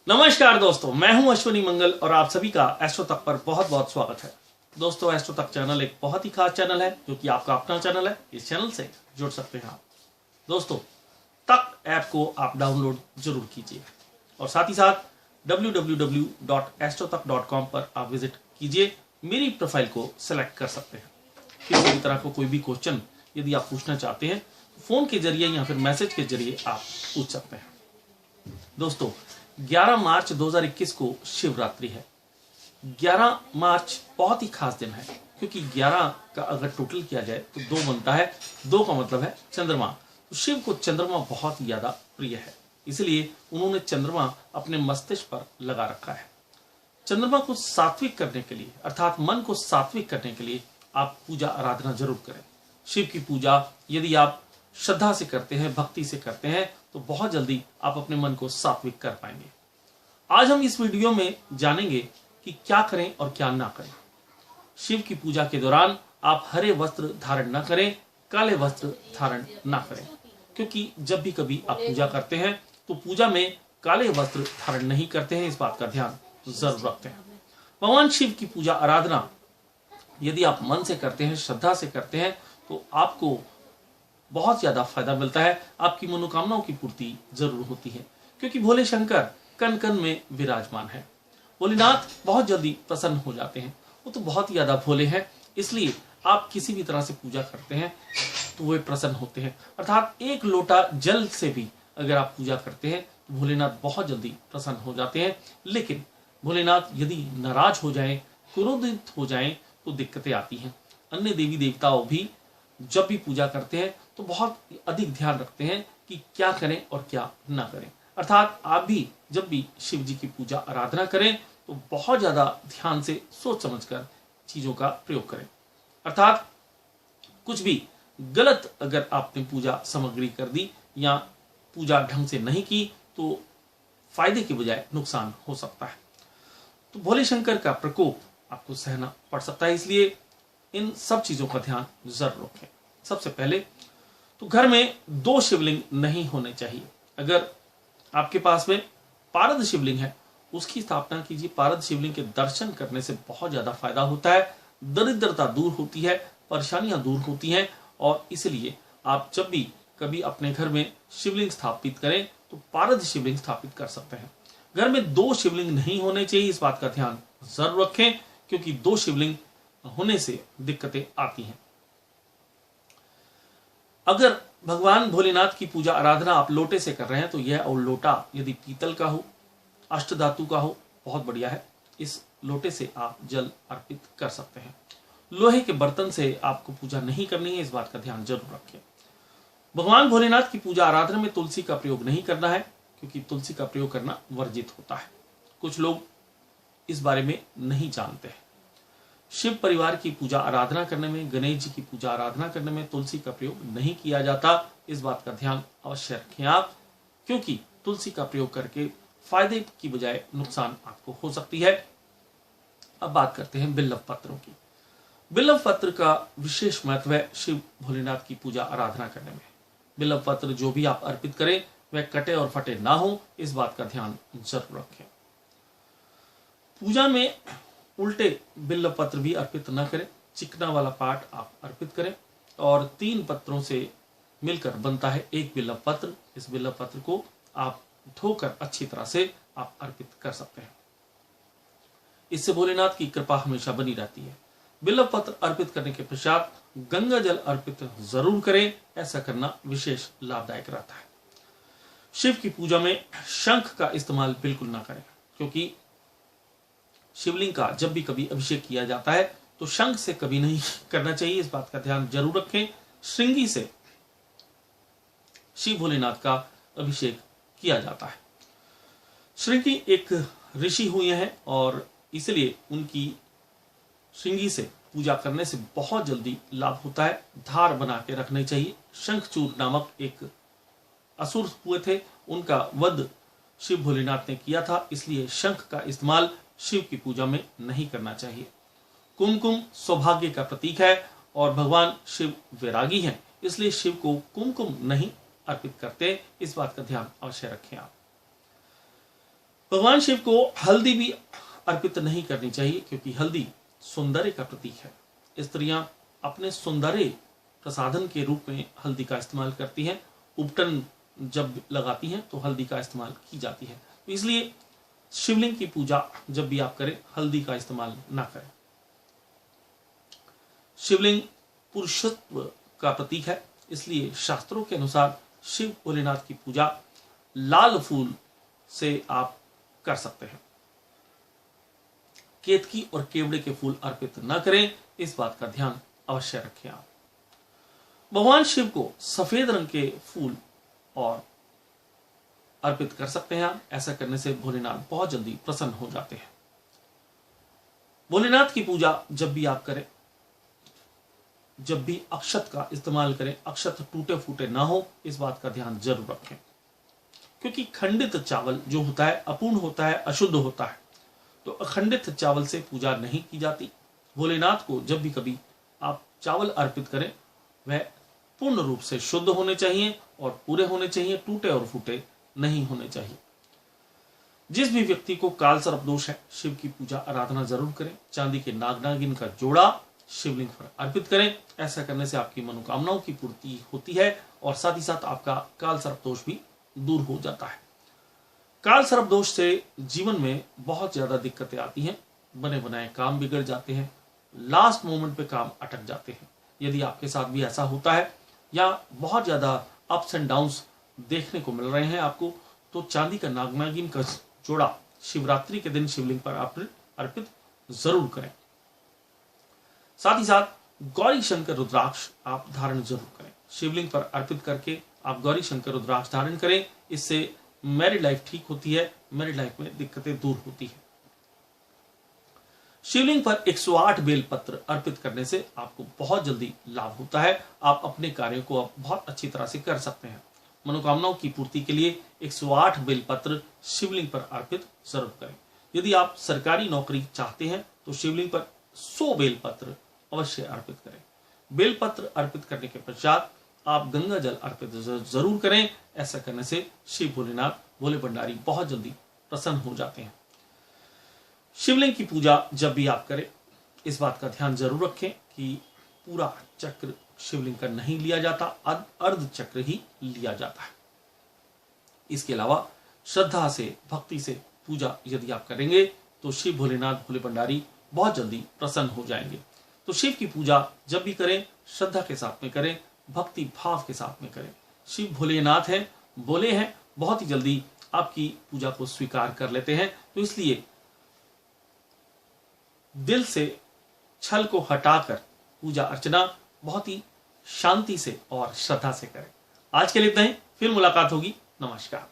नमस्कार दोस्तों, मैं हूं अश्विनी मंगल और आप सभी का एस्ट्रो तक पर बहुत बहुत स्वागत है। दोस्तों, एस्ट्रो तक चैनल एक बहुत ही खास चैनल है जो कि आपका अपना चैनल है। इस चैनल से जुड़ सकते हैं आप। दोस्तों, तक ऐप को आप डाउनलोड जरूर कीजिए और साथ ही साथ www.astrotak.com पर आप विजिट कीजिए। मेरी प्रोफाइल को सिलेक्ट कर सकते हैं। किसी भी तरह का कोई भी क्वेश्चन यदि आप पूछना चाहते हैं, फोन के जरिए या फिर मैसेज के जरिए आप पूछ सकते हैं। दोस्तों, 11 मार्च 2021 को शिवरात्रि है। 11 मार्च बहुत ही खास दिन है क्योंकि 11 का अगर टोटल किया जाए तो 2 बनता है। 2 का मतलब है चंद्रमा। तो शिव को चंद्रमा बहुत ही ज्यादा प्रिय है, इसलिए उन्होंने चंद्रमा अपने मस्तिष्क पर लगा रखा है। चंद्रमा को सात्विक करने के लिए अर्थात मन को सात्विक करने के लिए आप पूजा आराधना जरूर करें। शिव की पूजा यदि आप श्रद्धा से करते हैं, भक्ति से करते हैं, तो बहुत जल्दी आप अपने मन को सात्विक कर पाएंगे। आज हम इस वीडियो में जानेंगे कि क्या करें और क्या ना करें। शिव की पूजा के दौरान आप हरे वस्त्र धारण न करें, काले वस्त्र धारण ना करें, क्योंकि जब भी कभी आप पूजा करते हैं तो पूजा में काले वस्त्र धारण नहीं करते हैं। इस बात का ध्यान जरूर रखते हैं। भगवान शिव की पूजा आराधना यदि आप मन से करते हैं, श्रद्धा से करते हैं, तो आपको बहुत ज्यादा फायदा मिलता है। आपकी मनोकामनाओं की पूर्ति जरूर होती है, क्योंकि भोले शंकर कण कण में विराजमान है। भोलेनाथ बहुत जल्दी प्रसन्न हो जाते हैं। वो तो बहुत ही ज्यादा भोले हैं, इसलिए आप किसी भी तरह से पूजा करते हैं तो वे प्रसन्न होते हैं। अर्थात एक लोटा जल से भी अगर आप पूजा करते हैं तो भोलेनाथ बहुत जल्दी प्रसन्न हो जाते हैं। लेकिन भोलेनाथ यदि नाराज हो जाएं, क्रोधित हो जाएं, तो दिक्कतें आती हैं। अन्य देवी देवताओं भी जब भी पूजा करते हैं तो बहुत अधिक ध्यान रखते हैं कि क्या करें और क्या ना करें। अर्थात आप भी जब भी शिव जी की पूजा आराधना करें तो बहुत ज्यादा ध्यान से सोच समझकर चीजों का प्रयोग करें। अर्थात कुछ भी गलत अगर आपने पूजा सामग्री कर दी या पूजा ढंग से नहीं की तो फायदे की बजाय नुकसान हो सकता है। तो भोले शंकर का प्रकोप आपको सहना पड़ सकता है, इसलिए इन सब चीजों का ध्यान जरूर रखें। सबसे पहले तो घर में 2 शिवलिंग नहीं होने चाहिए। अगर आपके पास में पारद शिवलिंग है, उसकी स्थापना कीजिए। पारद शिवलिंग के दर्शन करने से बहुत ज्यादा फायदा होता है। दरिद्रता दूर होती है, परेशानियां दूर होती हैं, और इसलिए आप जब भी कभी अपने घर में शिवलिंग स्थापित करें तो पारद शिवलिंग स्थापित कर सकते हैं। घर में 2 शिवलिंग नहीं होने चाहिए, इस बात का ध्यान जरूर रखें, क्योंकि 2 शिवलिंग होने से दिक्कतें आती हैं। अगर भगवान भोलेनाथ की पूजा आराधना आप लोटे से कर रहे हैं तो यह और लोटा यदि पीतल का हो, अष्टधातु का हो, बहुत बढ़िया है। इस लोटे से आप जल अर्पित कर सकते हैं। लोहे के बर्तन से आपको पूजा नहीं करनी है, इस बात का ध्यान जरूर रखें। भगवान भोलेनाथ की पूजा आराधना में तुलसी का प्रयोग नहीं करना है, क्योंकि तुलसी का प्रयोग करना वर्जित होता है। कुछ लोग इस बारे में नहीं जानते हैं। शिव परिवार की पूजा आराधना करने में, गणेश जी की पूजा आराधना करने में तुलसी का प्रयोग नहीं किया जाता। इस बात का ध्यान अवश्य रखें आप, क्योंकि तुलसी का प्रयोग करके फायदे की बजाय नुकसान आपको हो सकती है। अब बात करते हैं बिल्व पत्रों की। बिल्व पत्र का विशेष महत्व है शिव भोलेनाथ की पूजा आराधना करने में। बिल्व पत्र जो भी आप अर्पित करें वह कटे और फटे ना हो, इस बात का ध्यान जरूर रखें। पूजा में उल्टे बिल्व पत्र भी अर्पित न करें। चिकना वाला पार्ट आप अर्पित करें, और 3 पत्रों से मिलकर बनता है एक बिल्व पत्र। इस बिल्व पत्र को आप धोकर अच्छी तरह से आप अर्पित कर सकते हैं। इससे भोलेनाथ की कृपा हमेशा बनी रहती है। बिल्व पत्र अर्पित करने के पश्चात गंगा जल अर्पित जरूर करें। ऐसा करना विशेष लाभदायक रहता है। शिव की पूजा में शंख का इस्तेमाल बिल्कुल ना करें, क्योंकि शिवलिंग का जब भी कभी अभिषेक किया जाता है तो शंख से कभी नहीं करना चाहिए, इस बात का ध्यान जरूर रखें। श्रृंगी से शिव भोलेनाथ का अभिषेक किया जाता है। श्रृंगी एक ऋषि हुए हैं और इसलिए उनकी श्रृंगी से पूजा करने से बहुत जल्दी लाभ होता है। धार बना के रखनी चाहिए। शंखचूर नामक एक असुर हुए थे, उनका वध शिव भोलेनाथ ने किया था, इसलिए शंख का इस्तेमाल शिव की पूजा में नहीं करना चाहिए। कुमकुम सौभाग्य का प्रतीक है और भगवान शिव वैरागी हैं, इसलिए शिव को कुमकुम नहीं अर्पित करते। इस बात का ध्यान अवश्य रखें आप। भगवान शिव को हल्दी भी अर्पित नहीं करनी चाहिए, क्योंकि हल्दी सौंदर्य का प्रतीक है। स्त्रियां अपने सौंदर्य प्रसाधन के रूप में हल्दी का इस्तेमाल करती हैं। उपटन जब लगाती हैं तो हल्दी का इस्तेमाल की जाती है। तो इसलिए शिवलिंग की पूजा जब भी आप करें, हल्दी का इस्तेमाल ना करें। शिवलिंग पुरुषत्व का प्रतीक है, इसलिए शास्त्रों के अनुसार शिव भोलेनाथ की पूजा लाल फूल से आप कर सकते हैं। केतकी और केवड़े के फूल अर्पित न करें, इस बात का ध्यान अवश्य रखें आप। भगवान शिव को सफेद रंग के फूल और अर्पित कर सकते हैं आप। ऐसा करने से भोलेनाथ बहुत जल्दी प्रसन्न हो जाते हैं। भोलेनाथ की पूजा जब भी आप करें, जब भी अक्षत का इस्तेमाल करें, अक्षत टूटे फूटे ना हो, इस बात का ध्यान जरूर रखें, क्योंकि खंडित चावल जो होता है अपूर्ण होता है, अशुद्ध होता है। तो अखंडित चावल से पूजा नहीं की जाती। भोलेनाथ को जब भी कभी आप चावल अर्पित करें, वह पूर्ण रूप से शुद्ध होने चाहिए और पूरे होने चाहिए, टूटे और फूटे नहीं होने चाहिए। जिस भी व्यक्ति को काल सर्प दोष है, शिव की पूजा आराधना जरूर करें। चांदी के नाग नागिन का जोड़ा शिवलिंग पर अर्पित करें। ऐसा करने से आपकी मनोकामनाओं की पूर्ति होती है और साथ ही साथ आपका काल सर्प दोष भी दूर हो जाता है। काल सर्प दोष से जीवन में बहुत ज्यादा दिक्कतें आती हैं। बने बनाए काम बिगड़ जाते हैं, लास्ट मोमेंट पे काम अटक जाते हैं। यदि आपके साथ भी ऐसा होता है या बहुत ज्यादा अप्स एंड डाउन्स देखने को मिल रहे हैं आपको, तो चांदी का नाग नागिन का जोड़ा शिवरात्रि के दिन शिवलिंग पर अर्पित जरूर करें। साथ ही साथ गौरी शंकर रुद्राक्ष आप धारण जरूर करें। शिवलिंग पर अर्पित करके आप गौरी शंकर रुद्राक्ष धारण करें। इससे मैरिड लाइफ ठीक होती है, मैरिड लाइफ में दिक्कतें दूर होती है। शिवलिंग पर 108 बेलपत्र अर्पित करने से आपको बहुत जल्दी लाभ होता है। आप अपने कार्यों को आप बहुत अच्छी तरह से कर सकते हैं। मनोकामनाओं की पूर्ति के लिए 108 बेलपत्र शिवलिंग पर अर्पित जरूर करें। यदि आप सरकारी नौकरी चाहते हैं तो शिवलिंग पर 100 बेलपत्र अवश्य अर्पित करें। बेलपत्र अर्पित करने के पश्चात आप गंगा जल अर्पित जरूर करें। ऐसा करने से शिव भोलेनाथ भोले भंडारी बहुत जल्दी प्रसन्न हो जाते हैं। शिवलिंग की पूजा जब भी आप करें, इस बात का ध्यान जरूर रखें कि पूरा चक्र शिवलिंग का नहीं लिया जाता, अर्ध चक्र ही लिया जाता है। इसके अलावा श्रद्धा से, भक्ति से पूजा यदि आप करेंगे तो शिव भोलेनाथ भोले भंडारी बहुत जल्दी प्रसन्न हो जाएंगे। तो शिव की पूजा जब भी करें, श्रद्धा के साथ में करें, भक्ति भाव के साथ में करें। शिव भोलेनाथ हैं, बोले हैं, बहुत ही जल्दी आपकी पूजा को स्वीकार कर लेते हैं। तो इसलिए दिल से छल को हटाकर पूजा अर्चना बहुत ही शांति से और श्रद्धा से करें। आज के लिए इतना ही, फिर मुलाकात होगी। नमस्कार।